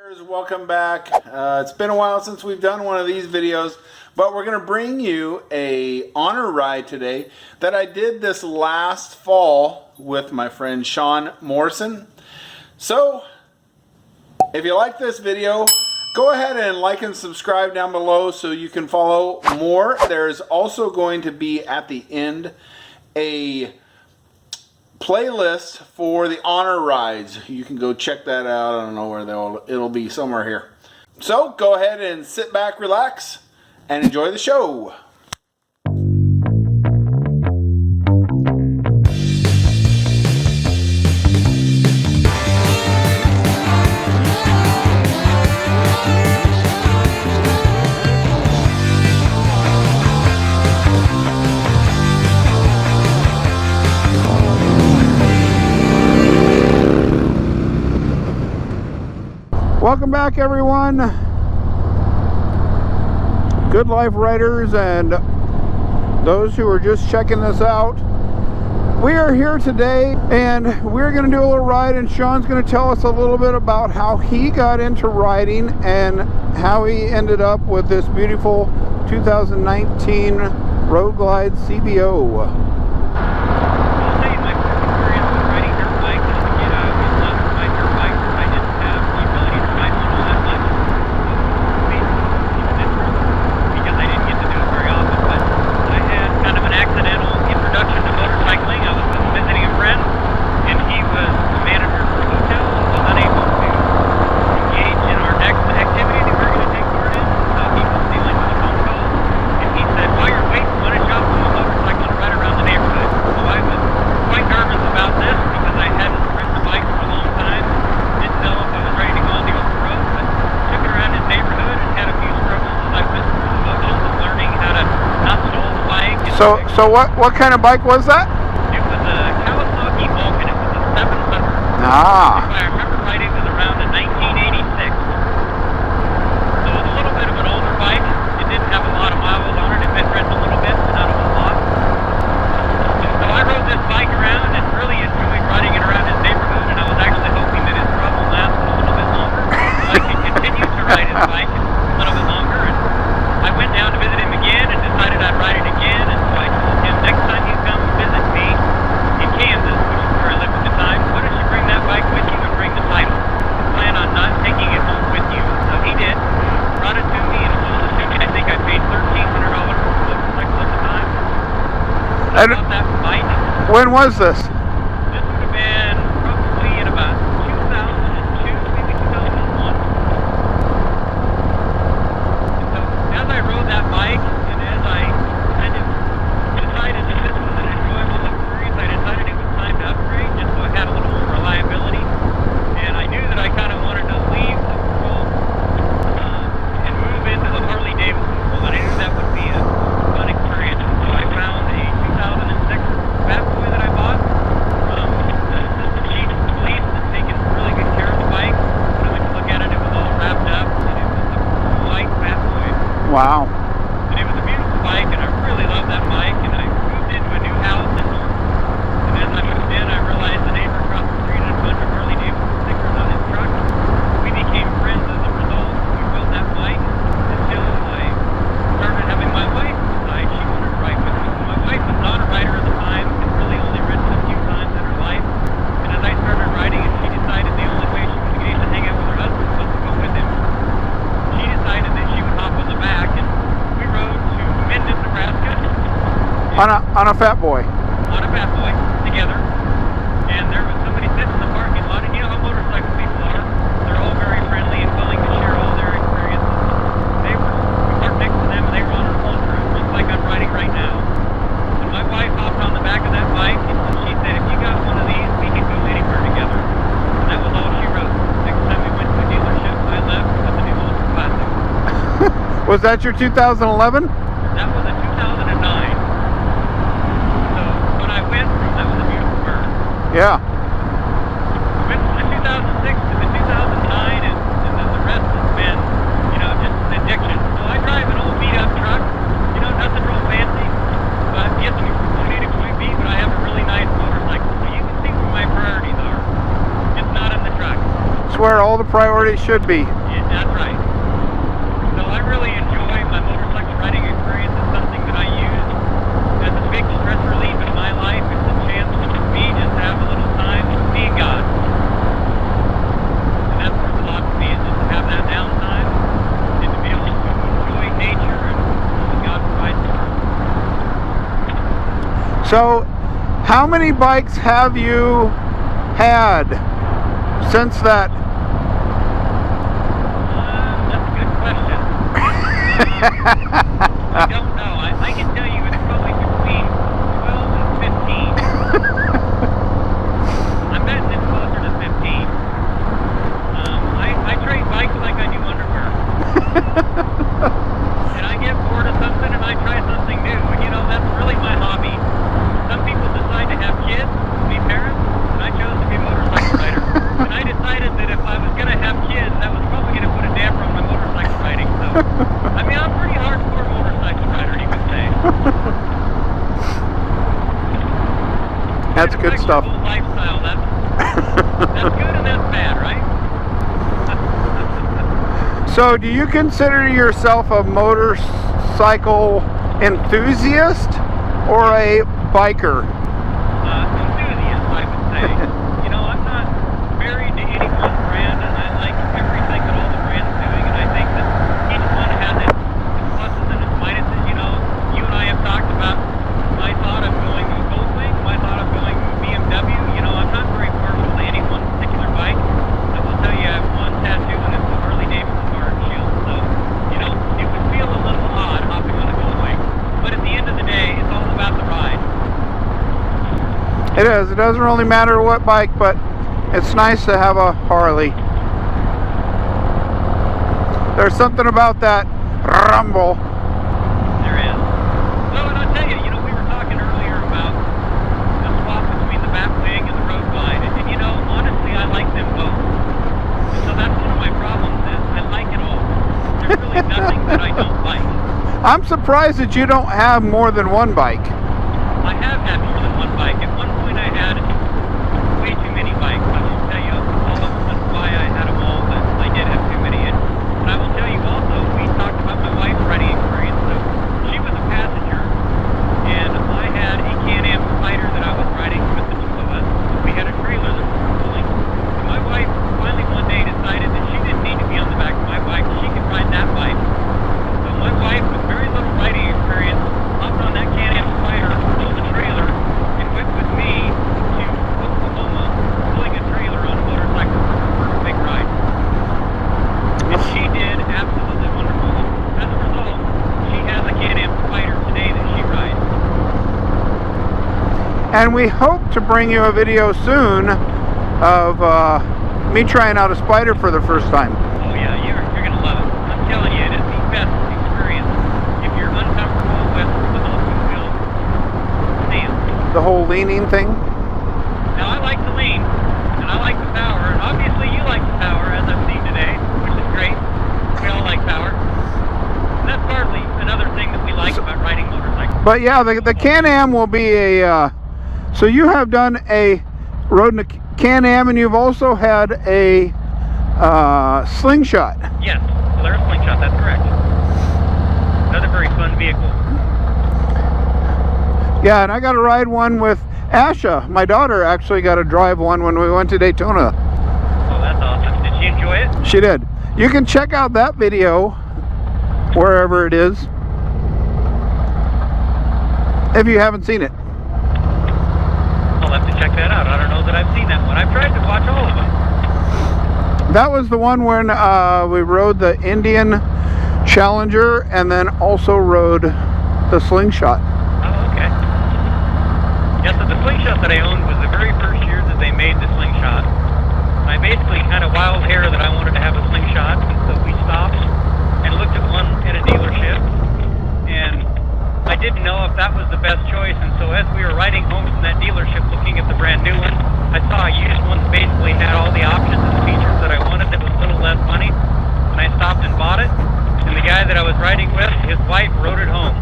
Welcome back. It's been a while since we've done one of these videos, but we're going to bring you a honor ride today that I did this last fall with my friend Shawn Mortensen. So if you like this video, go ahead and like and subscribe down below so you can follow more. There's also going to be at the end a playlist for the honor rides. You can go check that out. I don't know where it'll be somewhere here. So go ahead and sit back, relax, and enjoy the show. Welcome back, everyone. Good life riders and those who are just checking this out. We are here today and we're going to do a little ride, and Shawn's going to tell us a little bit about how he got into riding and how he ended up with this beautiful 2019 Road Glide CBO. So what kind of bike was that? It was a Kawasaki Vulcan. It was a 700. Ah. If I remember right, it was around in 1986. So it was a little bit of an older bike. It didn't have a lot of miles on it. It had been ridden a little bit, but not a whole lot. So I rode this bike around and really enjoyed riding it around his neighborhood, and I was actually hoping that his trouble lasted a little bit longer, so I could continue to ride his bike a little bit longer. And I went down to visit him again and decided I'd ride it again, and so I told him next time you come visit me in Kansas, which is where I lived at the time, why don't you bring that bike with you and bring the title? Plan on not taking it home with you. So he did, brought it to me, and it was Suzuki. I think I paid $1,300 for the motorcycle at the time. I bought that bike. When was this? This would have been probably in about 2002, maybe 2001. And so as I rode that bike, and as I kind of decided that this was an enjoyable experience, I decided it was time to upgrade just so I had a little more reliability. And I knew that I kind of wanted to leave the world and move into the Harley Davidson world, and I knew that would be a fun experience. So I found a 2006 Fat Boy that I bought from the assistant chief of police that's taken really good care of the bike. When I went to look at it, it was all wrapped up, and it was a white Fat Boy. Wow. And it was a beautiful bike, and I really loved that bike, and I moved into a new house in North. And as I moved in, I realized the neighbor across the street had a bunch of Harley Davidson stickers on his truck. We became friends as a result. We rode that bike until I started having my wife decide she wanted to ride with me. So my wife was not a rider at the time, had really only ridden a few times in her life. And as I started riding, and she decided the only way she was going to hang out with her husband was to go with him. She decided that she would hop on the back, and we rode to Minden, Nebraska. On a Fat Boy. On a Fat Boy, together. And there was somebody sitting in the parking lot, and you know how motorcycle people are. They're all very friendly and willing to share all their experiences. We parked next to them, and they were on an Ultra, just like I'm riding right now. And my wife hopped on the back of that bike, and she said, if you got one of these, we can go anywhere together. And that was all she wrote. Next time we went to a dealership, I left with the new Ultra Classic. Was that your 2011? That was a 2009. So when I went from, that was a beautiful bird. Yeah. I went from the 2006 to the 2009, and then the rest has been, you know, just an addiction. So I drive an old beat-up truck, you know, nothing real fancy, but gets me from point A to point B, but I have a really nice motorcycle. So you can see where my priorities are. It's not in the truck. It's where all the priorities it should be. Yeah, that's right. So I really enjoy my motorcycle riding experience. It's something that I use as a big stress relief in my life. It's a chance for me just to have a little time with me and God. And that's worth a lot for me, is just to have that downtime and to be able to enjoy nature and what God provides for us. So, how many bikes have you had since that? That's a good question. I don't know. I can tell you it's probably between 12 and 15. I'm betting it's closer to 15. I trade bikes like I do underwear. And I get bored of something and I try something new. And you know, that's really my hobby. Some people decide to have kids, be parents, and I chose to be a motorcycle rider. And I decided that if I was going to have kids, that was probably going to put a damper on my motorcycle riding. So, I mean, I'm a pretty hardcore motorcycle rider, you could say. That's good stuff. Lifestyle, that's good and that's bad, right? So, do you consider yourself a motorcycle enthusiast or a biker? Enthusiast, I would say. You know, I'm not married to any one brand, and I like everything that all the brands doing, and I think that each one has its pluses and its minuses. You know, you and I have talked about my thought of going Goldwing, my thought of going BMW. You know, I'm not very partial to any one particular bike. I will tell you, I have one tattoo, and it's the Harley Davidson Shield. So, you know, it would feel a little odd hopping on a Goldwing. But at the end of the day, it's all about the ride. It is. It doesn't really matter what bike, but it's nice to have a Harley. There's something about that rumble. There is. Well, and I'll tell you, you know, we were talking earlier about the swap between the Batwing and the Road Glide. And, you know, honestly, I like them both. And so that's one of my problems is I like it all. There's really nothing that I don't like. I'm surprised that you don't have more than one bike. I have had more than one bike. At one point I had way too many bikes. I won't tell you all of them why I had them all, but I did have too many. And I will tell you also, we talked about my wife's riding experience. So she was a passenger, and I had a Can-Am Spider that I was riding with the two of us. We had a trailer that we were pulling. And my wife finally one day decided that she didn't need to be on the back of my bike. She could ride that bike. So my wife, with very little riding experience, hopped on that Can-Am Spider, pulled the trailer, and went with me to Oklahoma, pulling a trailer on a motorcycle for her first big ride. And she did absolutely wonderful. As a result, she has a Can-Am Spider today that she rides. And we hope to bring you a video soon of me trying out a Spider for the first time. Oh yeah, you're going to love it. I'm telling you, it is the best experience if you're uncomfortable with the whole two-wheel stance. The whole leaning thing. Now, I like to lean, and I like the power, and obviously you like the power, as I've seen today, which is great. We all like power. And that's partly another thing that we like about riding motorcycles. But yeah, the Can-Am will be a... so you have done a rode in a Can-Am, and you've also had a Slingshot. Yes, Polaris Slingshot, that's correct. Another very fun vehicle. Yeah, and I got to ride one with Asha. My daughter actually got to drive one when we went to Daytona. Oh, that's awesome. Did she enjoy it? She did. You can check out that video wherever it is if you haven't seen it. I'll have to check that out. I don't know that I've seen that one. I've tried to watch all of them. That was the one when we rode the Indian Challenger and then also rode the Slingshot. Oh, okay. Yeah, so the Slingshot that I owned was the very first year that they made the Slingshot. I basically had a wild hair that I wanted to have a Slingshot, and so we stopped and looked at one at a dealership, and I didn't know if that was the best choice, and so as we were riding home from that dealership looking at the brand new one, I saw a used one that basically had all the options and features that I wanted that was a little less money, and I stopped and bought it, and the guy that I was riding with, his wife rode it home.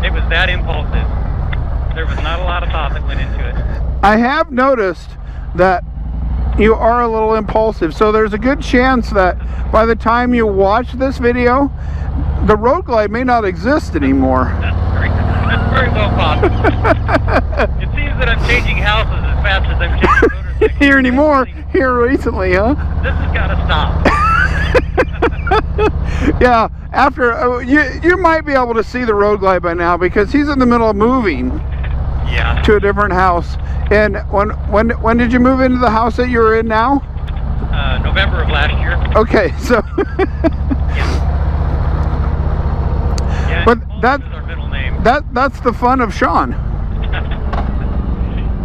It was that impulsive. There was not a lot of thought that went into it. I have noticed that You are a little impulsive. So there's a good chance that by the time you watch this video, the road glide may not exist anymore. That's very well possible. It seems that I'm changing houses as fast as I'm changing motorcycles. Here anymore. Here recently, huh? This has got to stop. Yeah, after you might be able to see the road glide by now because he's in the middle of moving to a different house. And when did you move into the house that you're in now? November of last year. Okay, so yeah, but that is our middle name. That's the fun of Shawn.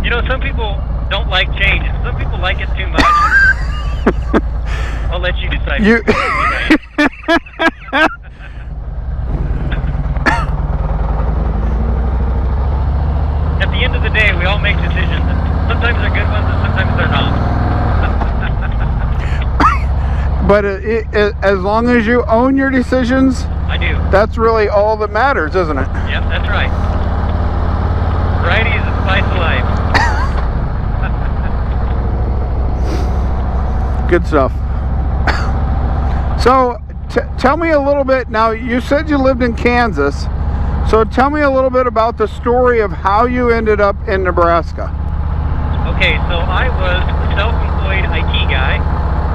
You know, some people don't like change, and some people like it too much. I'll let you decide. At the end of the day, we all make decisions. Sometimes they're good ones, and sometimes they're not. But as long as you own your decisions, I do. That's really all that matters, isn't it? Yep, that's right. Variety is the spice of life. Good stuff. So, tell me a little bit. Now, you said you lived in Kansas. So, tell me a little bit about the story of how you ended up in Nebraska. Okay, so I was a self-employed IT guy,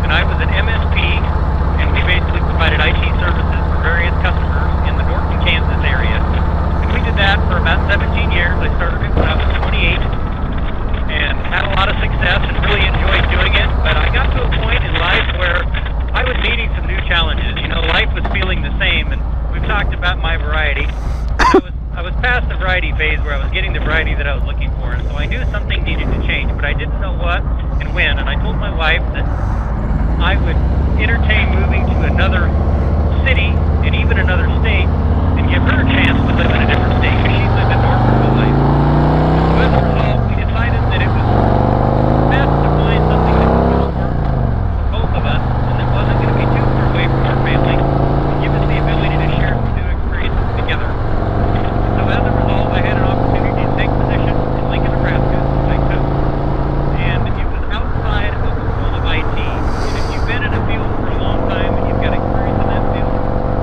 and I was an MSP, and we basically provided IT services for various customers in the Norton, Kansas area. And we did that for about 17 years. I started it when I was 28, and had a lot of success and really enjoyed doing it. But I got to a point in life where I was needing some new challenges. You know, life was feeling the same, and we've talked about my variety. I was past the variety phase where I was getting the variety that I was looking for, and so I knew something needed to change, but I didn't know what and when. And I told my wife that I would entertain moving to another city and even another state and give her a chance to live in a different state, because she's lived in North her whole life. So as a result, we decided that it was best to find something that was going to work for both of us and that wasn't going to be too far away from our family and give us the ability to share some new experiences together. So as a result, I had an opportunity to take position in Lincoln, Nebraska, which I took, and it was outside of the world of IT. And if you've been in a field for a long time and you've got experience in that field,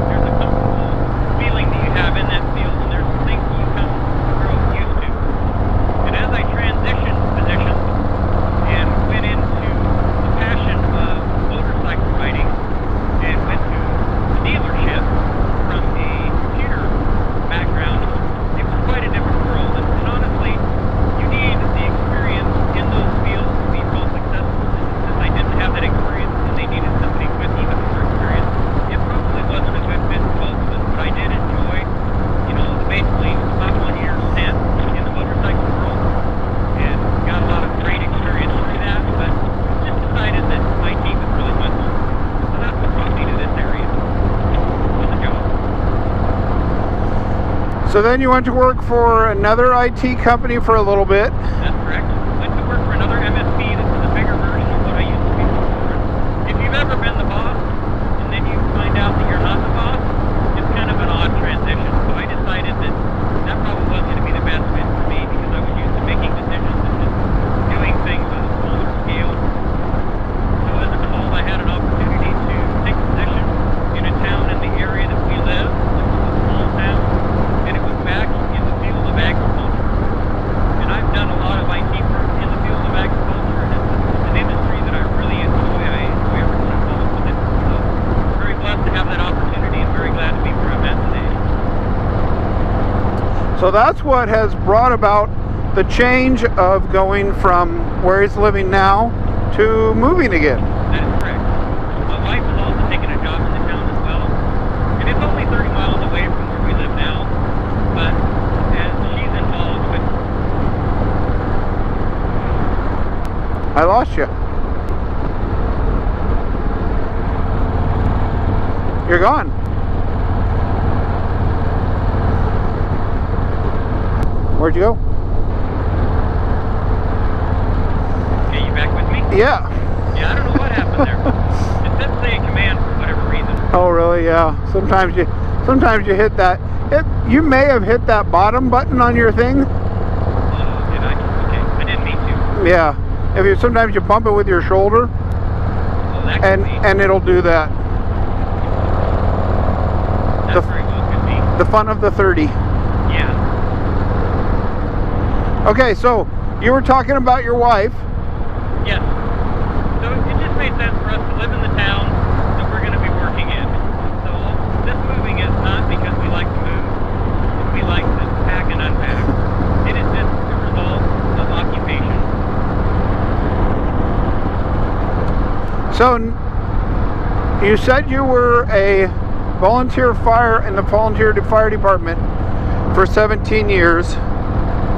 there's a comfortable feeling that you have in that field, and there's some things that you come to grow used to. And as I transitioned positions and went into the passion of motorcycle riding and went to a dealership from a computer background, it was quite a different world. And honestly, you need the experience in those fields to be real successful. And since I didn't have that experience and they needed somebody with even more experience, it probably wasn't a good fit for both of us. But I did enjoy, you know, basically about 1 year stint in the motorcycle world and got a lot of great experience through that, but just decided that IT was really my home. So that's what brought me to this area for the job. So then you went to work for another IT company for a little bit. That's correct. Went to work for another MSP that was a bigger version of what I used to be before. If you've ever been the boss and then you find out that you're not the boss, it's kind of an odd transition. So I decided that that probably wasn't going to be the best fit for me because I was used to making decisions and just doing things on a smaller scale. So as a result, I had an opportunity to take a position in a town in the area that we live. It was a small town, and it was back in the field of agriculture. And I've done a lot of IT work in the field of agriculture, and it's an industry that I really enjoy. I enjoy everything involved with it. So very blessed to have that opportunity and very glad to be where I'm at today. So that's what has brought about the change of going from where he's living now to moving again. That is correct. My wife has also taken a job in the town as well, and it's only 30 miles away from where we live now, but as she's involved with... I lost you. You're gone. Where'd you go? Okay, you back with me? Yeah. Yeah, I don't know what happened there. It said say a command for whatever reason. Oh, really? Yeah. Sometimes you hit that. You may have hit that bottom button on your thing. Did I? Okay, I didn't mean to. Yeah. If you sometimes you bump it with your shoulder, Oh, that could be. and it'll do that. That very well could be. The fun of the 30. Yeah. Okay, so you were talking about your wife. Yes. So it just made sense for us to live in the town that we're going to be working in. So this moving is not because we like to move. We like to pack and unpack. It is just a result of occupation. So you said you were a volunteer fire in the volunteer fire department for 17 years.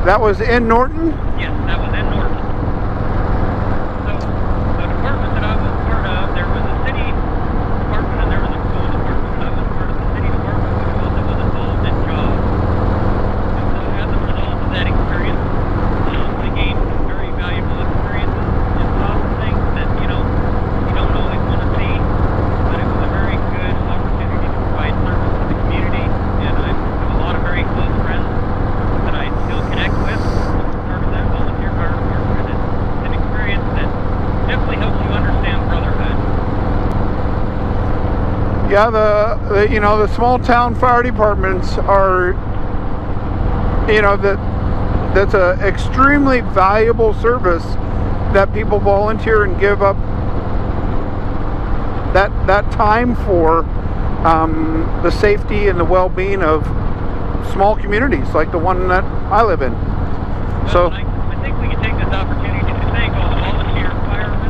That was in Norton? Yes, that was in Norton. So the department that I was part of, there was a city department and there was a school department. I was part of the city department, which also was involved in jobs. And so as a result of that experience, I gained some very valuable experiences and saw some things that, you know, you don't always want to see. But it was a very good opportunity to provide service to the community. And I have a lot of very close friends that I still connect with. Part of that volunteer fire department. It's an experience that definitely helps you understand brotherhood. Yeah, the you know, the small town fire departments are, you know, that's a extremely valuable service that people volunteer and give up that time for the safety and the well-being of small communities like the one that I live in. So I think we can take this opportunity to thank all the volunteer firemen,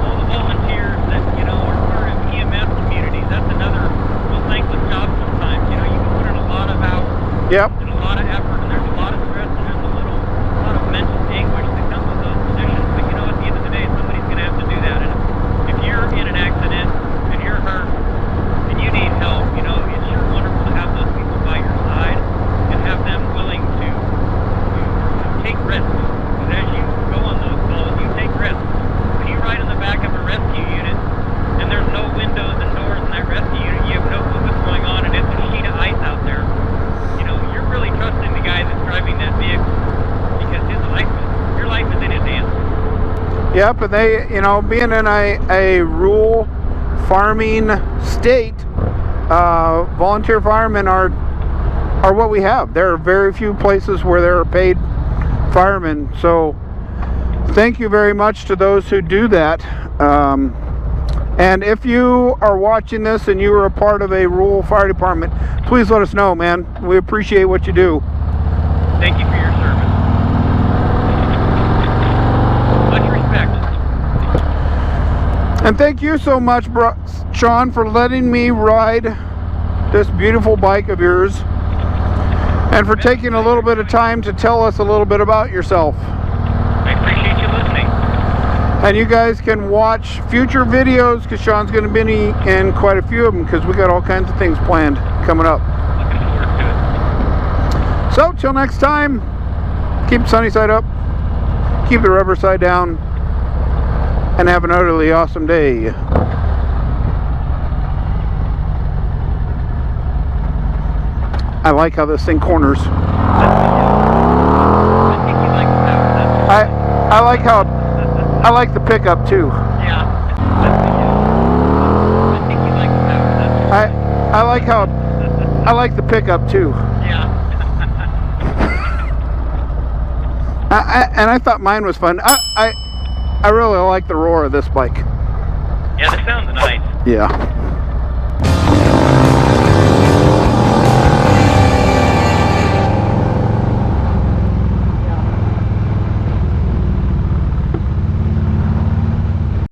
all the volunteers that, you know, are part of EMS communities. That's another real thankless job sometimes. You know, you can put in a lot of hours yep. and a lot of effort, and there's a lot of stress and there's a lot of mental anguish that comes with those positions. But you know, at the end of the day, somebody's going to have to do that. And if you're in an accident and you're hurt and you need help, you know, it's sure wonderful to have those people by your side and have them willing to take risks. Because as you go on those calls, you take risks. When you ride in the back of a rescue unit and there's no windows and doors in that rescue unit, you have no clue what's going on, and it's a sheet of ice out there. You know, you're really trusting the guy that's driving that vehicle because your life is in his hands. Yep, and they, you know, being in a rural farming state, volunteer firemen are what we have. There are very few places where there are paid firemen. So thank you very much to those who do that. And if you are watching this and you are a part of a rural fire department, please let us know, man. We appreciate what you do. Thank you for your service. Much respect. And thank you so much, Shawn, for letting me ride this beautiful bike of yours and for taking a little bit of time to tell us a little bit about yourself. I appreciate you listening. And you guys can watch future videos because Shawn's going to be in quite a few of them because we got all kinds of things planned coming up. Looking forward to it. So, till next time, keep the sunny side up, keep the rubber side down, and have an utterly awesome day. I like how this thing corners. I think you like the power. I like how I like the pickup too. Yeah. I think you like the power. I like how I like the pickup too. Yeah. And I thought mine was fun. I really like the roar of this bike. Yeah, this sounds nice. Yeah.